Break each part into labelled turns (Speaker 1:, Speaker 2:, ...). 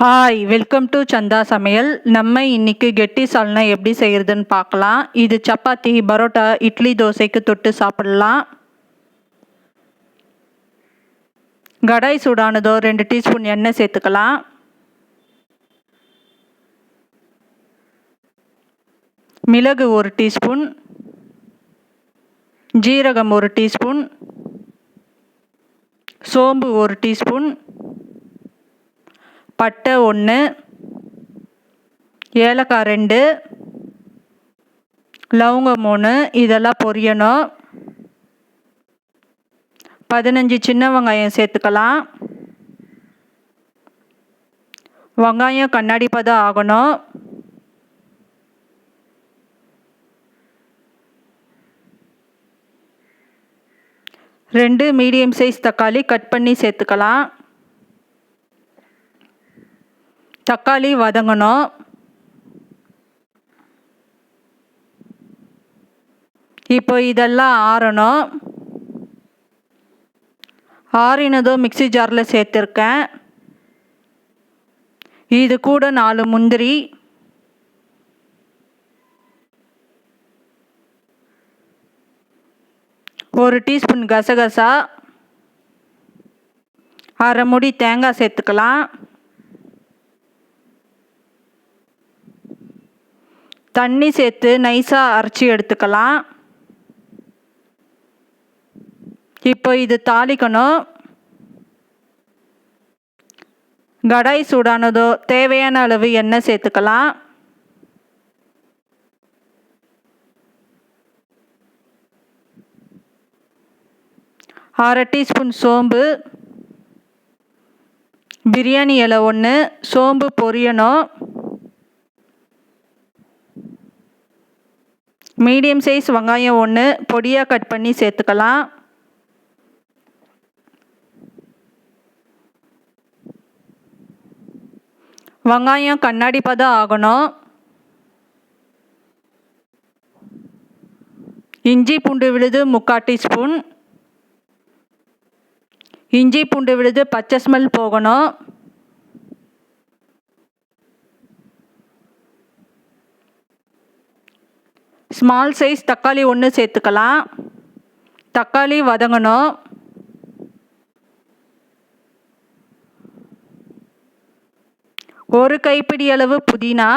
Speaker 1: Hi, welcome to சந்தா சமையல். நம்ம இன்னைக்கு கெட்டி சால்னா எப்படி செய்யறதுன்னு பார்க்கலாம். இது சப்பாத்தி, பரோட்டா, இட்லி, தோசைக்கு தொட்டு சாப்பிடலாம். கடாய் சூடானதோ 2 டீஸ்பூன் எண்ணெய் சேர்த்துக்கலாம். மிளகு 1 டீஸ்பூன், ஜீரகம் 1 டீஸ்பூன், சோம்பு 1 டீஸ்பூன், பட்டை 1, ஏலக்காய் 2, லவங்கம் 3, இதெல்லாம் பொரியணும். 15 சின்ன வெங்காயம் சேர்த்துக்கலாம். வெங்காயம் கண்ணாடி பதம் ஆகணும். ரெண்டு மீடியம் சைஸ் தக்காளி கட் பண்ணி சேர்த்துக்கலாம். தக்காளி வதங்கணும். இப்போ இதெல்லாம் ஆறணும். ஆறினதும் மிக்ஸி ஜாரில் சேர்த்துருக்கேன். இது கூட 4 முந்திரி, ஒரு டீஸ்பூன் கசகசா, அரை மூடி தேங்காய் சேர்த்துக்கலாம். தண்ணி சேர்த்து நைஸாக அரைச்சி எடுத்துக்கலாம். இப்போ இது தாளிக்கணும். கடாய் சூடானதோ தேவையான அளவு எண்ணெய் சேர்த்துக்கலாம். அரை டீஸ்பூன் சோம்பு, பிரியாணி இலை 1, சோம்பு பொரியணும். மீடியம் சைஸ் வெங்காயம் 1 பொடியாக கட் பண்ணி சேர்த்துக்கலாம். வெங்காயம் கண்ணாடி பதம் ஆகணும். இஞ்சி பூண்டு விழுது 3/4 டீஸ்பூன். இஞ்சி பூண்டு விழுது பச்சை ஸ்மெல் போகணும். ஸ்மால் சைஸ் தக்காளி 1 சேர்த்துக்கலாம். தக்காளி வதங்கணும். ஒரு கைப்பிடி அளவு புதினா,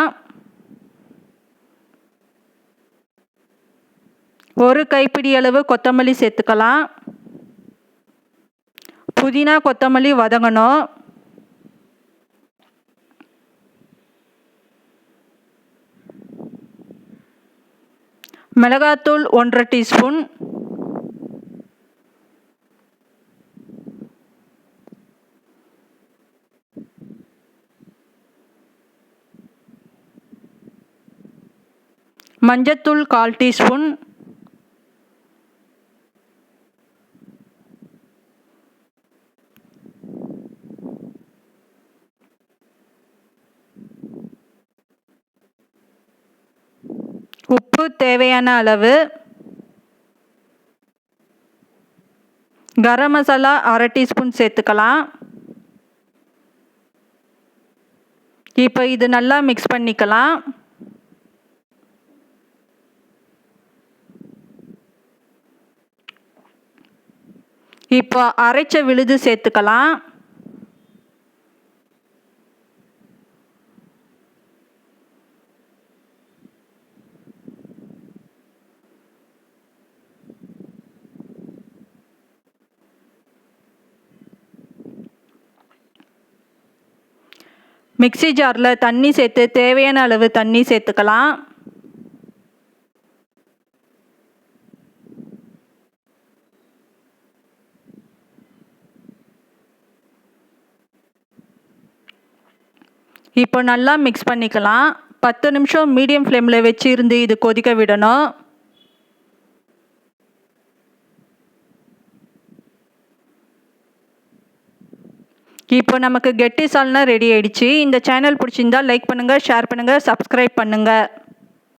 Speaker 1: ஒரு கைப்பிடி அளவு கொத்தமல்லி சேர்த்துக்கலாம். புதினா கொத்தமல்லி வதங்கணும். மிளகாத்தூள் 1/2 டீஸ்பூன், மஞ்சத்தூள் 1/4 டீஸ்பூன், உப்பு தேவையான அளவு, கரம் மசாலா 1/2 டீஸ்பூன் சேர்த்துக்கலாம். இப்போ இது நல்லா மிக்ஸ் பண்ணிக்கலாம். இப்போ அரைச்ச விழுது சேர்த்துக்கலாம். மிக்ஸி ஜாரில் தண்ணி சேர்த்து தேவையான அளவு தண்ணி சேர்த்துக்கலாம். இப்போ நல்லா மிக்ஸ் பண்ணிக்கலாம். 10 நிமிஷம் மீடியம் ஃப்ளேமில் வச்சு இருந்து இது கொதிக்க விடணும். இப்போ நமக்கு கெட்டி சால்னா ரெடி ஆயிடுச்சு. இந்த சேனல் பிடிச்சிருந்தா லைக் பண்ணுங்கள், ஷேர் பண்ணுங்கள், சப்ஸ்கிரைப் பண்ணுங்கள்.